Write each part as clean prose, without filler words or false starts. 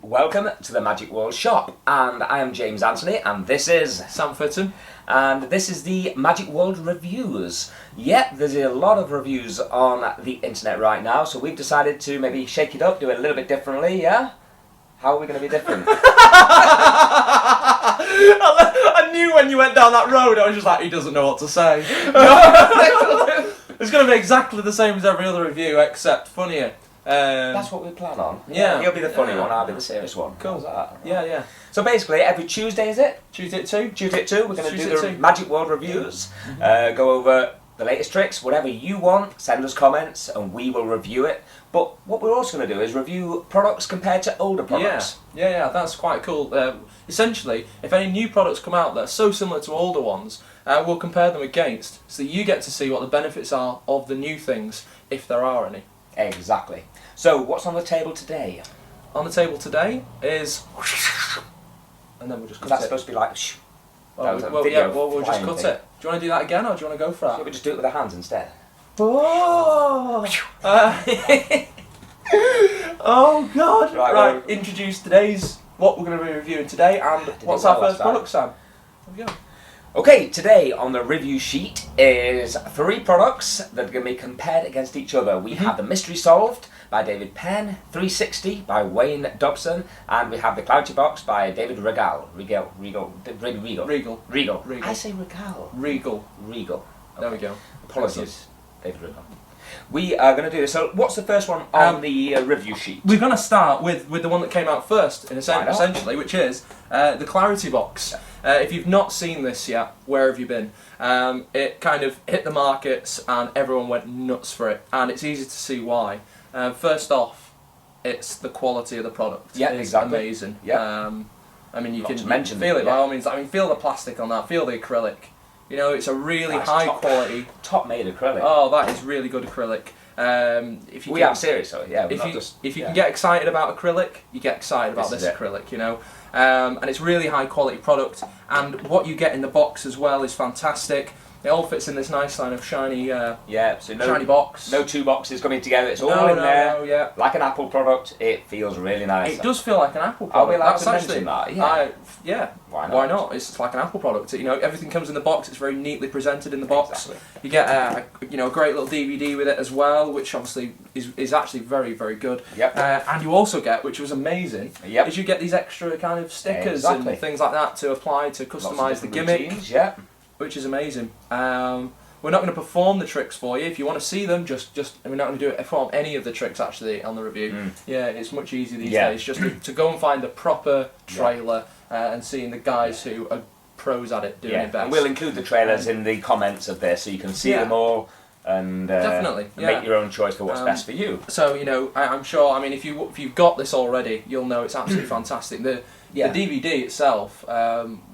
Welcome to the Magic World Shop, and I am James Anthony, and this is Sam Fitton, and this is the Magic World Reviews. Yep, there's a lot of reviews on the internet right now, so we've decided to maybe shake it up, do it a little bit differently, yeah? How are we going to be different? I knew when you went down that road, I was just like, he doesn't know what to say. It's going to be exactly the same as every other review, except funnier. That's what we plan on. Yeah. He'll be the funny one, I'll be the serious one. Cool. How's that? Yeah. So basically, every Tuesday, is it? Tuesday at 2? Tuesday at 2, we're going to do the Tuesday at 2. Magic World Reviews. Go over the latest tricks, whatever you want, send us comments, and we will review it. But what we're also going to do is review products compared to older products. Yeah, that's quite cool. Essentially, if any new products come out that are so similar to older ones, we'll compare them against, so that you get to see what the benefits are of the new things, if there are any. Exactly. So, what's on the table today? On the table today is... And then we'll just cut That's it. supposed to be like... We'll just cut it. Do you want to do that again, or do you want to go for that? Should we just do it with our hands instead? Oh! Oh God! Right, introduce today's, what we're going to be reviewing today, and what's our first product, Sam? There we go. Okay, today on the review sheet is 3 products that are going to be compared against each other. We have the Mystery Solved by David PENN, 3SIXTY by Wayne Dobson, and we have the Clarity Box by David REGAL. Regal. I say Regal. Regal. Okay. There we go. Apologies, David REGAL. We are going to do this. So, what's the first one on the review sheet? We're going to start with the one that came out first, essentially, which is the Clarity Box. If you've not seen this yet, where have you been? It kind of hit the markets and everyone went nuts for it, and it's easy to see why. First off, it's the quality of the product. Yeah, it's exactly. Amazing. Yeah. I mean, you can feel it by all means. I mean, feel the plastic on that. Feel the acrylic. You know, it's a really high quality, top made acrylic. Oh, that is really good acrylic. If you I'm serious, though. Yeah. If you can get excited about acrylic, you get excited about this acrylic. You know, and it's really high quality product. And what you get in the box as well is fantastic. It all fits in this nice line of shiny, shiny box. No 2 boxes coming together. It's all in there. Like an Apple product. It feels really nice. It does feel like an Apple product. Are we allowed to mention that? Yeah. Why not? It's like an Apple product. You know, everything comes in the box. It's very neatly presented in the box. Exactly. You get a great little DVD with it as well, which obviously is actually very, very good. Yep. And you also get, which was amazing, is you get these extra kind of stickers and things like that to apply to customise the gimmick. Routines, which is amazing. We're not going to perform the tricks for you. If you want to see them, we're not going to perform any of the tricks actually on the review. Yeah, it's much easier these days just to go and find the proper trailer and seeing the guys who are pros at it doing it best. And we'll include the trailers in the comments of this so you can see them all and definitely make your own choice for what's best for you. So I'm sure. I mean, if you've got this already, you'll know it's absolutely fantastic. The DVD itself,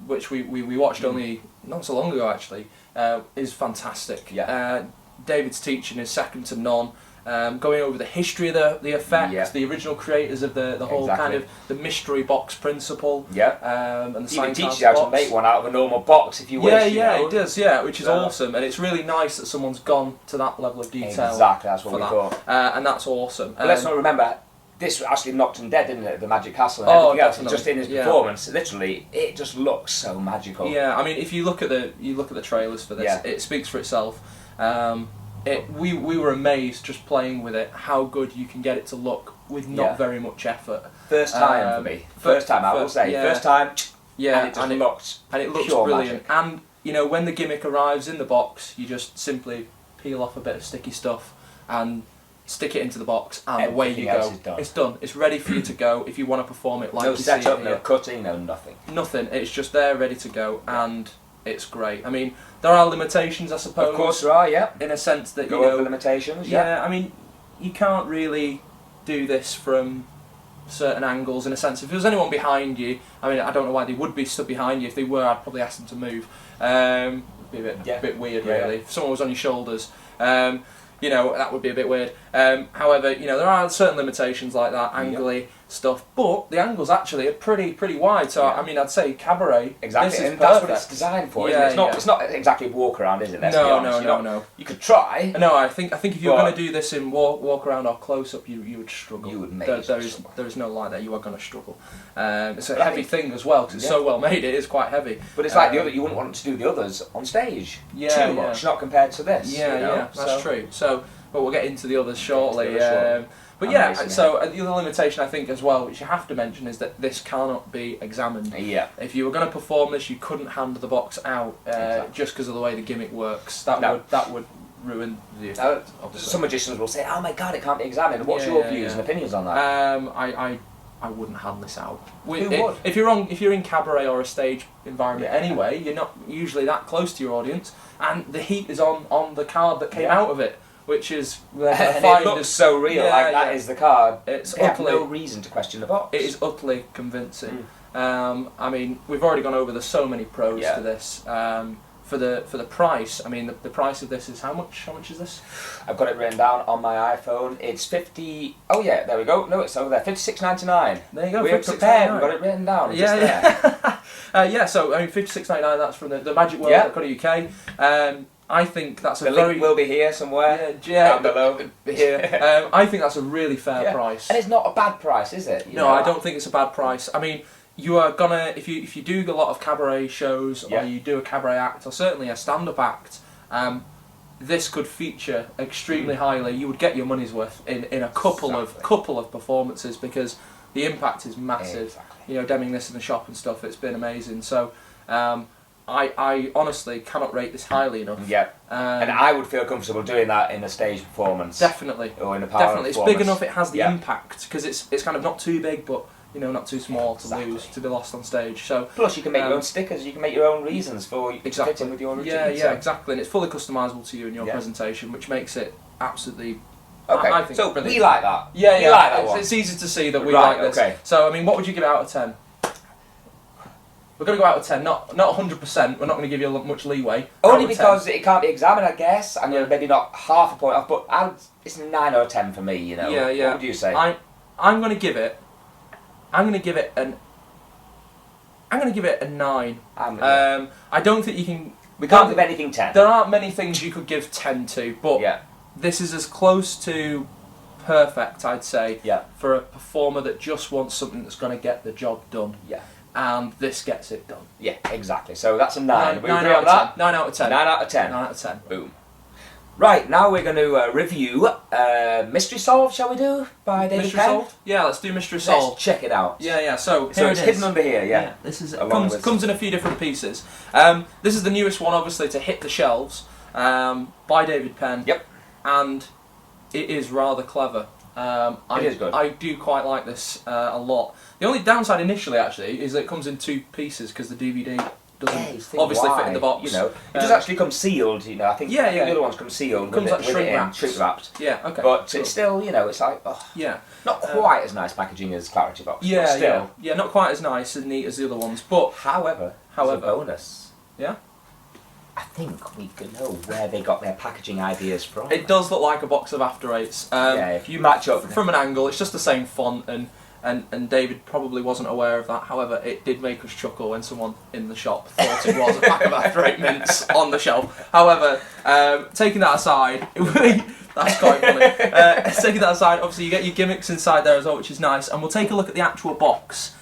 which we watched only not so long ago actually, is fantastic. David's teaching is second to none. Going over the history of the effects, the original creators of the whole kind of the mystery box principle. And the even teaches you how to make one out of a normal box if you wish. It does. Which is awesome, and it's really nice that someone's gone to that level of detail. Exactly, that's what we thought. And that's awesome. But let's not remember, this actually knocked him dead, didn't it? The Magic Castle and everything else. Just in his performance, literally, it just looks so magical. Yeah, I mean, if you look at the trailers for this, it speaks for itself. We were amazed just playing with it how good you can get it to look with not very much effort. First time for me. First time, I will say. First time. Yeah, and it looks brilliant. Magic. And when the gimmick arrives in the box, you just simply peel off a bit of sticky stuff and stick it into the box, and away you go. It's done. It's ready for you to go if you want to perform it like no you see setup, it no cutting, no nothing. Nothing. It's just there, ready to go, and it's great. I mean, there are limitations, I suppose. Of course there are, in a sense that go over the limitations. I mean, you can't really do this from certain angles. In a sense, if there was anyone behind you, I mean, I don't know why they would be stood behind you. If they were, I'd probably ask them to move. It'd be a bit weird, really. If someone was on your shoulders. That would be a bit weird. However, there are certain limitations like that, angly. stuff, but the angles actually are pretty wide. So I mean, I'd say cabaret. Exactly, This is and that's perfect. what it's designed for, isn't it? It's not exactly a walk around, is it? Let's be honest. No. You could try. No, I think if you're going to do this in walk around or close up, you would struggle. You would make there is no lie there. You are going to struggle. It's a heavy thing as well because it's so well made. It is quite heavy. But it's like the other. You wouldn't want to do the others on stage too much, not compared to this. That's true. So, but we'll get into the others shortly. But so the other limitation I think as well, which you have to mention, is that this cannot be examined. Yeah. If you were going to perform this, you couldn't hand the box out just because of the way the gimmick works. That would ruin the effect. Some magicians will say, "Oh my God, it can't be examined." What's your views and opinions on that? I wouldn't hand this out. Who would? If you're in cabaret or a stage environment anyway, you're not usually that close to your audience, and the heat is on the card that came out of it. Which is and it looks so real, that is the card. It's they have no reason to question the box. It is utterly convincing. I mean, we've already gone over. There's so many pros to this. For the price, I mean, the price of this is how much? How much is this? I've got it written down on my iPhone. It's 50. Oh yeah, there we go. No, it's over there. 56.99. There you go. We're prepared. We've got it written down. So I mean, 56.99. That's from the Magic World UK. I think that's the link will be here somewhere. Down below. Here. I think that's a really fair price. And it's not a bad price, is it? No, I don't think it's a bad price. I mean, you are gonna if you do a lot of cabaret shows or you do a cabaret act or certainly a stand-up act, this could feature extremely highly. You would get your money's worth in a couple of performances because the impact is massive. Exactly. You know, demming this in the shop and stuff, it's been amazing. So. I honestly cannot rate this highly enough. Yeah, and I would feel comfortable doing that in a stage performance. Definitely. Or in a power performance. It's big enough. It has the impact because it's kind of not too big, but not too small to be lost on stage. So plus you can make your own stickers. You can make your own reasons for fitting with your routine. Yeah, exactly. And it's fully customisable to you in your presentation, which makes it absolutely. Okay, I think so brilliant. we like that. Yeah. Like that one. It's easy to see that we like this. Okay. So I mean, what would you give it out of 10? We're going to go out of 10, not 100%, we're not going to give you much leeway. Only because it can't be examined, I guess, and maybe not half a point off, but it's 9 or 10 for me, Yeah. What would you say? I'm going to give it a 9. I don't think you can... We can't give anything 10. There aren't many things you could give 10 to, but this is as close to perfect, I'd say, for a performer that just wants something that's going to get the job done. Yeah. And this gets it done. Yeah, exactly. So that's a 9. We 9 agree on that? 9 out of 10. 9 out of 10. 9 out of 10. Boom. Right, now we're going to review Mystery Solved, shall we do? By David Mystery Penn? Solved? Yeah, let's do Mystery Solved. Let's check it out. Yeah, so here it's hidden under here, yeah. This is comes in a few different pieces. This is the newest one, obviously, to hit the shelves by David Penn. Yep. And it is rather clever. It is good. I do quite like this a lot. The only downside initially, actually, is that it comes in 2 pieces because the DVD doesn't obviously fit in the box. It does actually come sealed. I think the other ones come sealed. It comes like shrink wrapped. Yeah, okay. But it's still, it's like not quite as nice packaging as Clarity Box. Yeah, but still. Yeah, not quite as nice and neat as the other ones. But however, as a bonus. Yeah. I think we can know where they got their packaging ideas from. It does look like a box of After Eights. If you match up from an angle, it's just the same font, and David probably wasn't aware of that. However, it did make us chuckle when someone in the shop thought it was a pack of After Eight mints on the shelf. However, taking that aside, that's quite funny. Taking that aside, obviously you get your gimmicks inside there as well, which is nice. And we'll take a look at the actual box,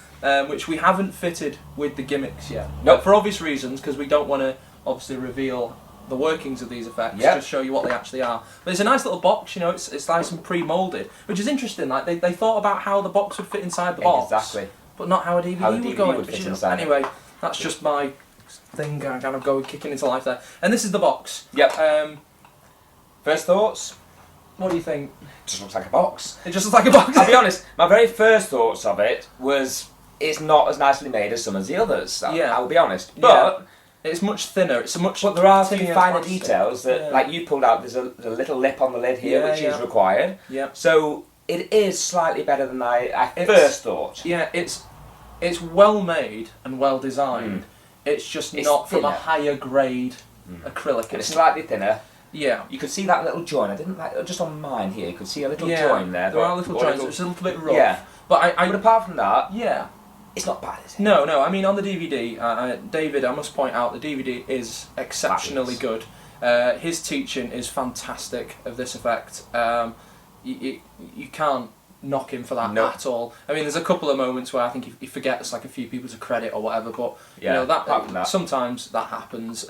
which we haven't fitted with the gimmicks yet. Nope. For obvious reasons, because we don't want to obviously reveal the workings of these effects, just show you what they actually are. But it's a nice little box, it's nice and pre-moulded, which is interesting. Like they thought about how the box would fit inside the box, exactly, but not how a DVD would go in. Fit inside. Anyway, that's just my thing, kind of kicking into life there. And this is the box. Yep. First thoughts? What do you think? It just looks like a box. It just looks like a box. I'll be honest. My very first thoughts of it was it's not as nicely made as some of the others. I will be honest, but. It's much thinner. But there are a few finer details that, like you pulled out. There's a little lip on the lid here, which is required. Yeah. So it is slightly better than I first thought. Yeah, it's well made and well designed. It's just not from a higher grade acrylic. It's slightly thinner. Yeah. You could see that little join. I didn't like just on mine here. You could see a little Yeah, join there. there are little joins. It's a little bit rough. Yeah. But but apart from that, yeah, it's not bad, is it? no. I mean, on the DVD, David, I must point out, the DVD is exceptionally good. His teaching is fantastic of this effect. You can't knock him for that at all. I mean, there's a couple of moments where I think he forgets like a few people to credit or whatever, but you know that sometimes that happens.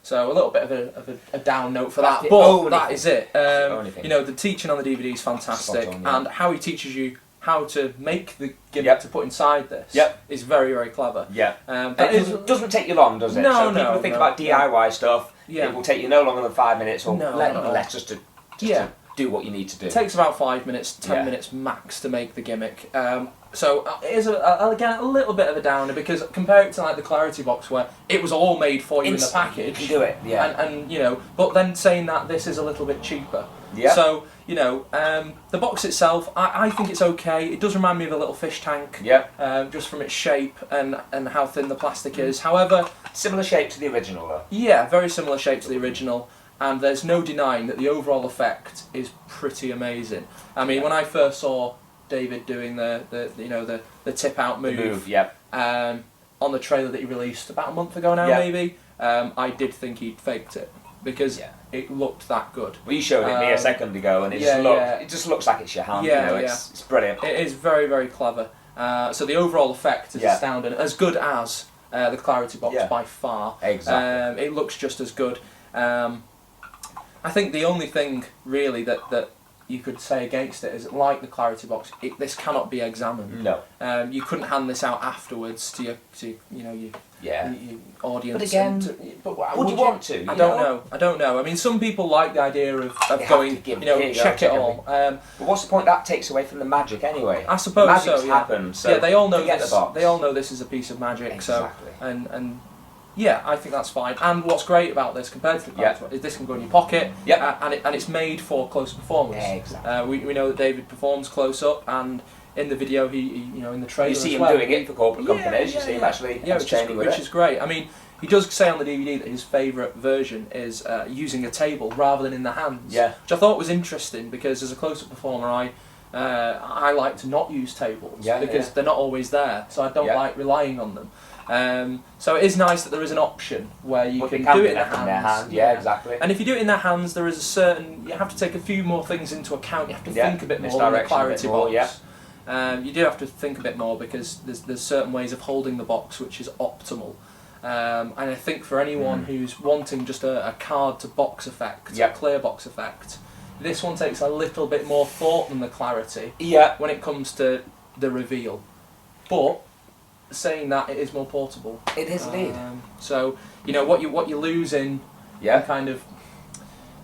So a little bit of a down note for that, but that is it. You know, the teaching on the DVD is fantastic, and how he teaches you how to make the gimmick to put inside this is very, very clever. It doesn't take you long, does it? No, so people think about DIY stuff. Yeah. It will take you no longer than 5 minutes, or less, just to do what you need to do. It takes about 5 minutes, 10 minutes max to make the gimmick. So it is again a little bit of a downer, because compare it to like the Clarity Box, where it was all made for you in the package. You do it, and you know, but then saying that this is a little bit cheaper. So you know, the box itself, I think it's okay. It does remind me of a little fish tank. Just from its shape and how thin the plastic is. However, similar shape to the original though. Yeah, very similar shape to the original. And there's no denying that the overall effect is pretty amazing. I mean, when I first saw David doing the tip out move, on the trailer that he released about a month ago now, maybe, I did think he'd faked it, because it looked that good. Well, you showed it me a second ago, and it just looks like it's your hand. It's brilliant. It is very, very clever. So the overall effect is astounding, as good as the Clarity Box by far. Exactly. It looks just as good. I think the only thing really that you could say against it is, like the Clarity Box, this cannot be examined. No. You couldn't hand this out afterwards to your audience. But again, would you want to? I don't know. I mean, some people like the idea of going, check it all. But what's the point? That takes away from the magic anyway. I suppose Magic's so. happened, so they all know forget this. the box. They all know this is a piece of magic. Exactly. So and yeah, I think that's fine. And what's great about this compared to the Clarity Box is this can go in your pocket, and it's made for close performance. Exactly. We know that David performs close up, and in the video, he in the trailer, you see as him well, doing it for corporate companies. You see him actually entertaining with it, which is great. I mean, he does say on the DVD that his favourite version is using a table rather than in the hands. Which I thought was interesting, because as a close-up performer, I like to not use tables because they're not always there, so I don't like relying on them. So it is nice that there is an option where you can do it in their hands. Exactly. And if you do it in their hands, there is you have to take a few more things into account. You have to think a bit more than the Clarity Box. You do have to think a bit more, because there's certain ways of holding the box which is optimal. And I think for anyone who's wanting just a card to box effect, a clear box effect, this one takes a little bit more thought than the Clarity when it comes to the reveal. But saying that, it is more portable. It is indeed. So what you lose in kind of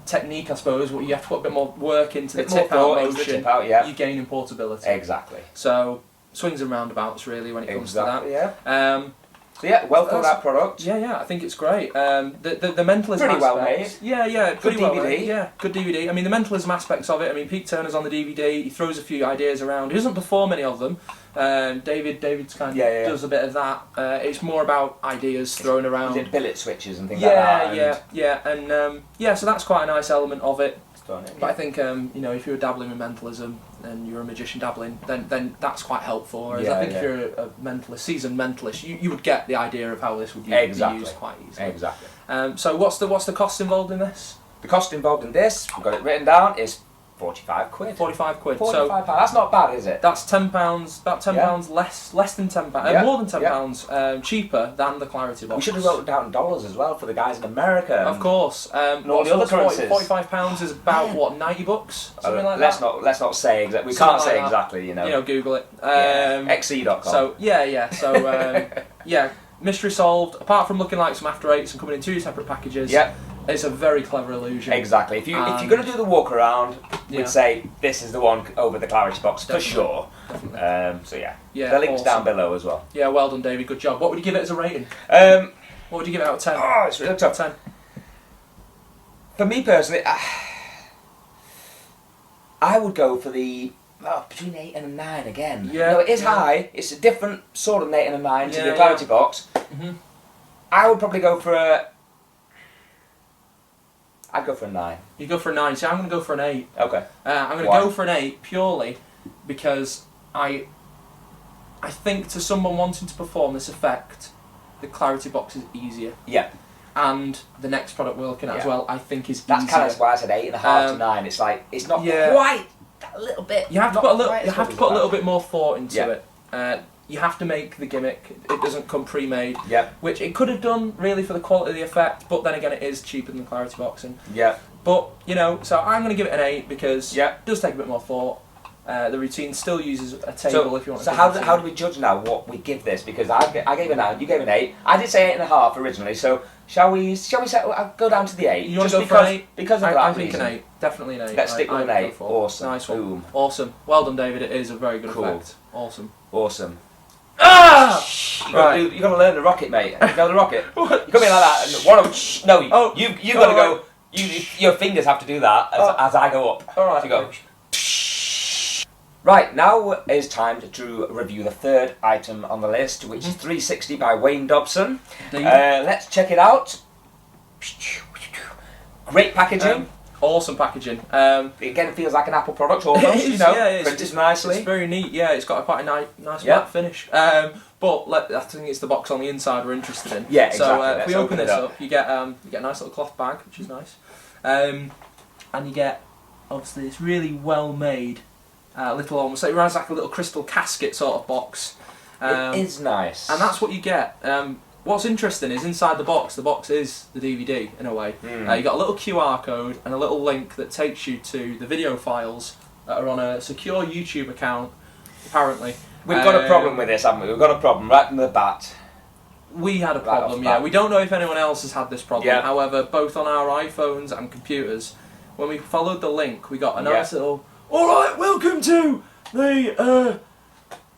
technique, I suppose, what you have to put a bit more work into the tip out motion. You gain in portability. Exactly. So swings and roundabouts really when it comes to that. So well thought out product. I think it's great. The mentalism pretty aspects, well made. Pretty good well DVD. made. Good DVD. I mean, the mentalism aspects of it. I mean, Pete Turner's on the DVD. He throws a few ideas around. He doesn't perform any of them. David's kind of does a bit of that. It's more about ideas thrown around. Is it billet switches and things like that? And so that's quite a nice element of it. But I think if you're dabbling with mentalism and you're a magician dabbling, then that's quite helpful. Whereas I think if you're a mentalist, seasoned mentalist, you would get the idea of how this would be used quite easily. Exactly. So what's the cost involved in this? The cost involved in this, we've got it written down, is £45. £45. £45. That's not bad, is it? That's £10. About £10 less than £10. More than £10 cheaper than the Clarity Box. We should have wrote it down in dollars as well for the guys in America. Of course. And all the other currencies. £45 is about what, $90? Something like let's that. Let's not say exactly. We can't say exactly. Google it. XE.com. So So mystery solved. Apart from looking like some After Eights and coming in two separate packages. It's a very clever illusion. Exactly. If you're going to do the walk around, we'd say this is the one over the Clarity Box for sure. The link's down below as well. Yeah, well done, David. Good job. What would you give it as a rating? What would you give it out of 10? Oh, it's really tough. 10. For me personally, I would go for the between 8 and a 9 again. It is high. It's a different sort of 8 and a 9 to the Clarity Box. I would probably go for I'd go for a 9. You go for a 9. See, I'm going to go for an 8. Okay. I'm going to go for an 8 purely because I think to someone wanting to perform this effect, the clarity box is easier. Yeah. And the next product we're looking at as well, I think is That's easier. kind of why I said 8.5 to 9. It's like, it's not quite that little bit. You have to put a little bit more thought into it. You have to make the gimmick. It doesn't come pre-made. Yep. Which it could have done really for the quality of the effect, but then again it is cheaper than the clarity boxing. Yeah. But, you know, so I'm going to give it an 8 because Yep. it does take a bit more thought. The routine still uses a table if you want to. So how do we judge now what we give this? Because I gave a 9, you gave an 8. I did say 8.5 originally. So shall we I'll go down to the 8? You want to go for an 8? Because of that I think reason. an 8. Definitely an 8. Let's stick with an 8. Awesome. Nice one. Boom. Awesome. Well done, David. It is a very good effect. Awesome. Awesome. Ah! You got to learn the rocket, mate. You know the rocket. What? You come in like that. And no. You got to go. Your fingers have to do that as I go up. All right. So you go. Right, now is time to review the third item on the list, which is 360 by Wayne Dobson. Let's check it out. Great packaging. Awesome packaging. Again, it feels like an Apple product almost, you know, printed nicely. It's very neat, yeah, it's got quite a nice matte finish. But I think it's the box on the inside we're interested in. Yeah, exactly. So if we open this up, you get a nice little cloth bag, which is nice. And you get, obviously, this really well made little, almost, it runs like a little crystal casket sort of box. It is nice. And that's what you get. What's interesting is inside the box is the DVD in a way. You got a little QR code and a little link that takes you to the video files that are on a secure YouTube account, apparently. We've got a problem with this, haven't we? We've got a problem right from the bat. We had a problem, yeah. We don't know if anyone else has had this problem. Yeah. However, both on our iPhones and computers, when we followed the link, we got a nice little, "Alright, welcome to the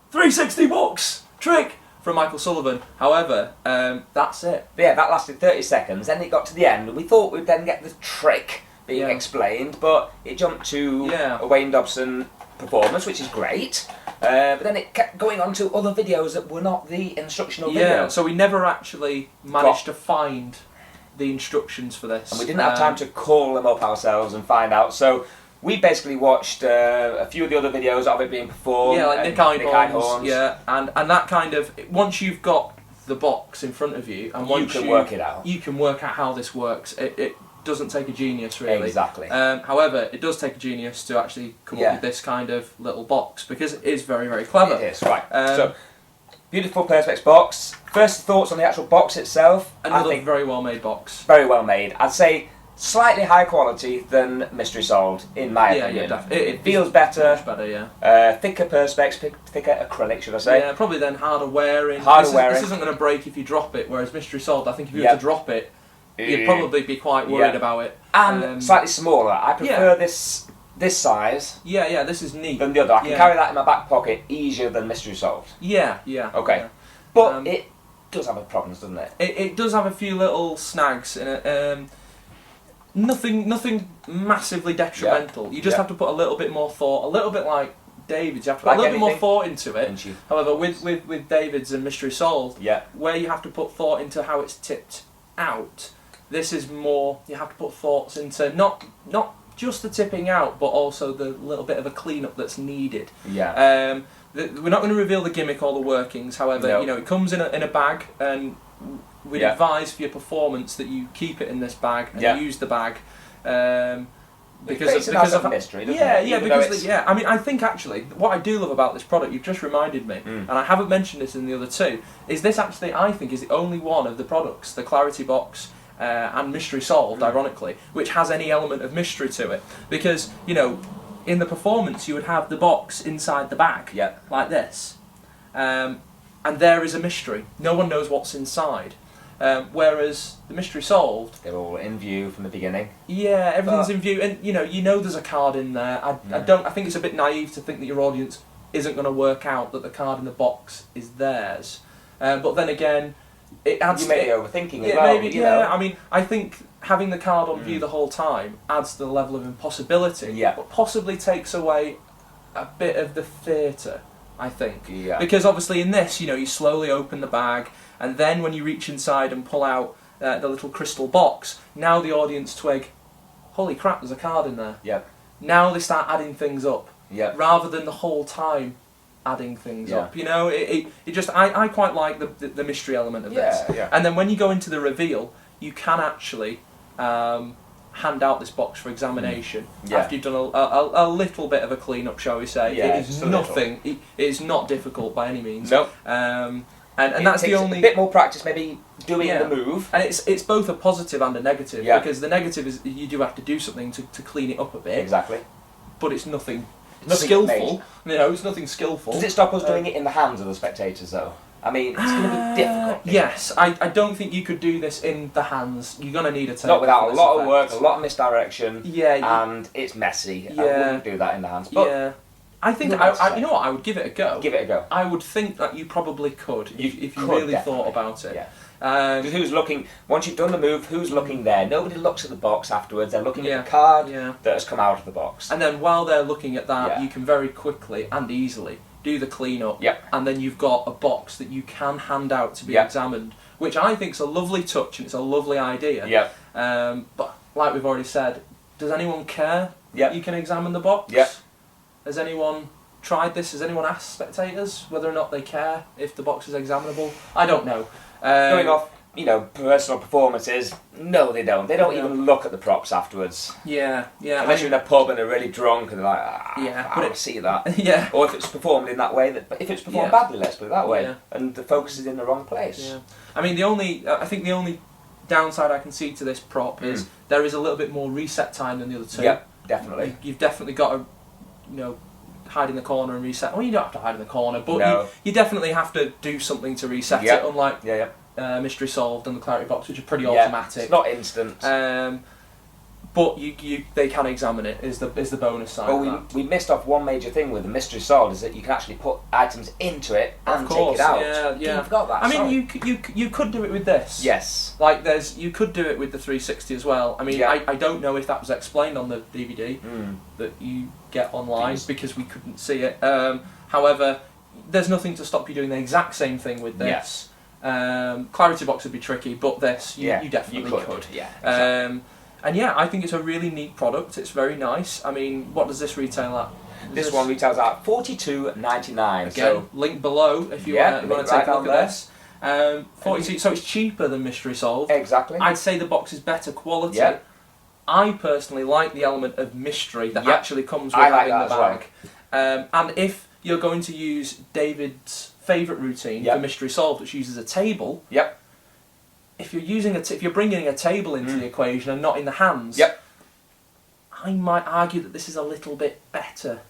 360 box trick," from Michael Sullivan. However, that's it. Yeah, that lasted 30 seconds, then it got to the end. We thought we'd then get the trick being explained, but it jumped to a Wayne Dobson performance, which is great. But then it kept going on to other videos that were not the instructional videos. Yeah, so we never actually managed to find the instructions for this. And we didn't have time to call them up ourselves and find out, so we basically watched a few of the other videos of it being performed. Yeah, like Nick Einhorn's. Yeah, and that kind of, once you've got the box in front of you, and once you can work it out. You can work out how this works. It doesn't take a genius, really. Exactly. However, it does take a genius to actually come up with this kind of little box, because it is very, very clever. It is, right. So, beautiful Perspex box. First thoughts on the actual box itself. Another very well made box. Very well made. I'd say slightly higher quality than Mystery Solved, in my opinion. Yeah, definitely. It feels better. Much better, yeah. Thicker Perspex, thicker acrylic, should I say. Yeah, probably then harder wearing. This isn't going to break if you drop it, whereas Mystery Solved, I think if you were to drop it, you'd probably be quite worried about it. And slightly smaller. I prefer this size. Yeah, this is neat. Than the other. I can carry that in my back pocket easier than Mystery Solved. Yeah. Okay. Yeah. But it does have its problems, doesn't it? It does have a few little snags in it. Nothing massively detrimental. You just have to put a little bit more thought, a little bit like David's. You have to put a little bit more thought into it. However, with David's and Mystery Solved, where you have to put thought into how it's tipped out, this is more, you have to put thoughts into not just the tipping out, but also the little bit of a clean-up that's needed. Yeah. We're not going to reveal the gimmick or the workings. However, you know, it comes in a bag, and we'd advise for your performance that you keep it in this bag and use the bag. Because of mystery, I mean, I think actually what I do love about this product, you've just reminded me, and I haven't mentioned this in the other two, is this actually I think is the only one of the products, the Clarity Box and Mystery Solved, ironically, which has any element of mystery to it. Because, you know, in the performance you would have the box inside the bag, like this, and there is a mystery. No one knows what's inside. Whereas the Mystery Solved, they're all in view from the beginning. Yeah, everything's in view, and you know there's a card in there. I think it's a bit naive to think that your audience isn't going to work out that the card in the box is theirs. But then again, it adds. You may be overthinking as well. Maybe, I mean, I think having the card on view the whole time adds to the level of impossibility. But possibly takes away a bit of the theatre, I think. Because obviously in this, you know, you slowly open the bag, and then when you reach inside and pull out the little crystal box, now the audience twig, holy crap, there's a card in there. Yep. Now they start adding things up. Yep. Rather than the whole time adding things Yeah. up. You know, it just, I quite like the mystery element of this. Yeah. And then when you go into the reveal, you can actually hand out this box for examination after you've done a little bit of a clean-up, shall we say. Yeah, it is nothing, it is not difficult by any means. Nope. And that's the only... a bit more practice maybe doing the move. And it's both a positive and a negative, Yeah. because the negative is you do have to do something to clean it up a bit. Exactly. But it's nothing Nothing skillful. You know, it's nothing skillful. Does it stop us doing it in the hands of the spectators though? I mean, it's going to be difficult. Yes, I don't think you could do this in the hands. You're going to need a table. Not without a lot of effect. work, a lot of misdirection. Yeah. And it's messy. Yeah. I wouldn't do that in the hands. But yeah. I think, you know what, I would give it a go. give it a go. I would think that you probably could, if you could, really definitely. thought about it. Yeah. Because who's looking, once you've done the move, who's looking there? Nobody looks at the box afterwards, they're looking at the card that has come out of the box. And then while they're looking at that, you can very quickly and easily do the clean-up, and then you've got a box that you can hand out to be examined, which I think is a lovely touch and it's a lovely idea. But like we've already said, does anyone care that you can examine the box? Has anyone tried this? Has anyone asked spectators whether or not they care if the box is examinable? I don't know. Going off, you know, personal performances, no they don't. They don't even look at the props afterwards. Yeah. Unless you're in a pub and they're really drunk and they're like, I don't see that. Or if it's performed in that way, but if it's performed badly, let's put it that way, and the focus is in the wrong place. I mean, I think the only downside I can see to this prop is there is a little bit more reset time than the other two. Yep, definitely. You've definitely got to, you know, hide in the corner and reset. Well, you don't have to hide in the corner, but you definitely have to do something to reset it, unlike Mystery Solved and the Clarity Box, which are pretty automatic. It's not instant. But they can examine it, is the bonus side of that. We missed off one major thing with the Mystery Solved, is that you can actually put items into it and take it out. Yeah. You forgot that. I mean, you could do it with this. Yes. Like you could do it with the 360 as well. I mean, I don't know if that was explained on the DVD that you get online because we couldn't see it. However, there's nothing to stop you doing the exact same thing with this. Clarity Box would be tricky, but this you definitely could. Yeah. Exactly. And I think it's a really neat product. It's very nice. I mean, what does this retail at? This one retails at $42.99. Again, so link below if you want to take a look at this. 42, so it's cheaper than Mystery Solved. Exactly. I'd say the box is better quality. Yeah. I personally like the element of mystery that actually comes with having the bag. And if you're going to use David's favourite routine for Mystery Solved, which uses a table. If you're if you're bringing a table into the equation and not in the hands, I might argue that this is a little bit better.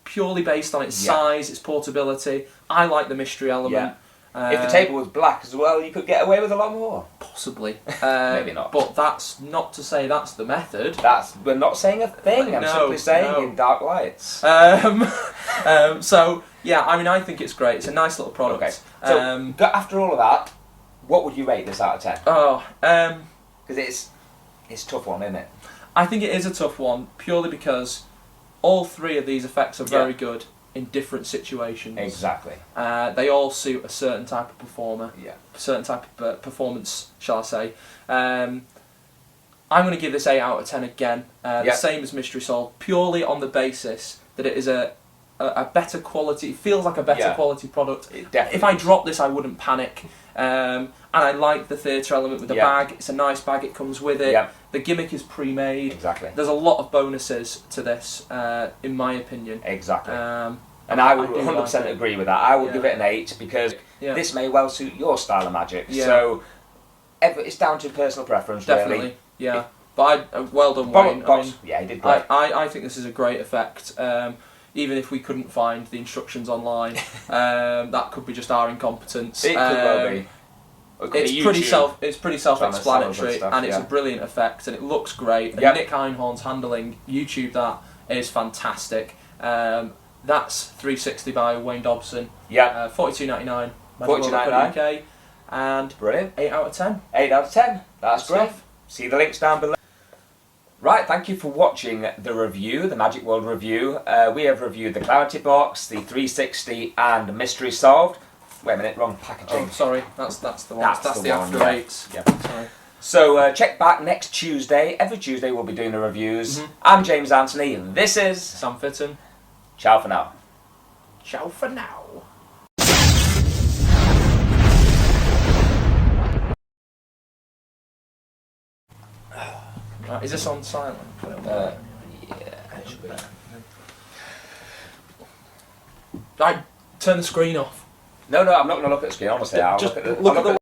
Purely based on its size, its portability. I like the mystery element. If the table was black as well, you could get away with a lot more. Possibly. Maybe not. But that's not to say that's the method. We're not saying a thing. I'm simply saying in dark lights. So I mean, I think it's great. It's a nice little product. Okay. So after all of that, what would you rate this out of 10? Because it's a tough one, isn't it? I think it is a tough one purely because all three of these effects are very good in different situations. Exactly. They all suit a certain type of performer. A certain type of performance, shall I say. I'm going to give this 8 out of 10 again. The same as Mystery Solved, purely on the basis that it is a better quality. It feels like a better quality product. If I dropped this, I wouldn't panic. And I like the theatre element with the bag. It's a nice bag. It comes with it. The gimmick is pre-made. Exactly. There's a lot of bonuses to this, in my opinion. Exactly. And I would 100% agree with that. I would give it an 8 because this may well suit your style of magic. So it's down to personal preference, Definitely. really. But well done, Wayne. I mean, he did great. I think this is a great effect. Even if we couldn't find the instructions online, that could be just our incompetence. It could well be. It's pretty self-explanatory, and it's a brilliant effect, and it looks great. And Nick Einhorn's handling YouTube that is fantastic. That's 360 by Wayne Dobson. $42.99. $42.99. And brilliant. 8 out of 10. 8 out of 10. That's great. Stuff. See the links down below. Right, thank you for watching the review, the Magic World review. We have reviewed the Clarity Box, the 360 and Mystery Solved. Wait a minute, wrong packaging. Oh, sorry, that's the one. That's the one, After Eights. Yeah. Sorry. So check back next Tuesday. Every Tuesday we'll be doing the reviews. I'm James Anthony. This is Sam Fitton. Ciao for now. Ciao for now. Right, is this on silent? Yeah, it should be. Right, turn the screen off. No, I'm not going to look at the screen. Honestly, I'll Just look at the. look at the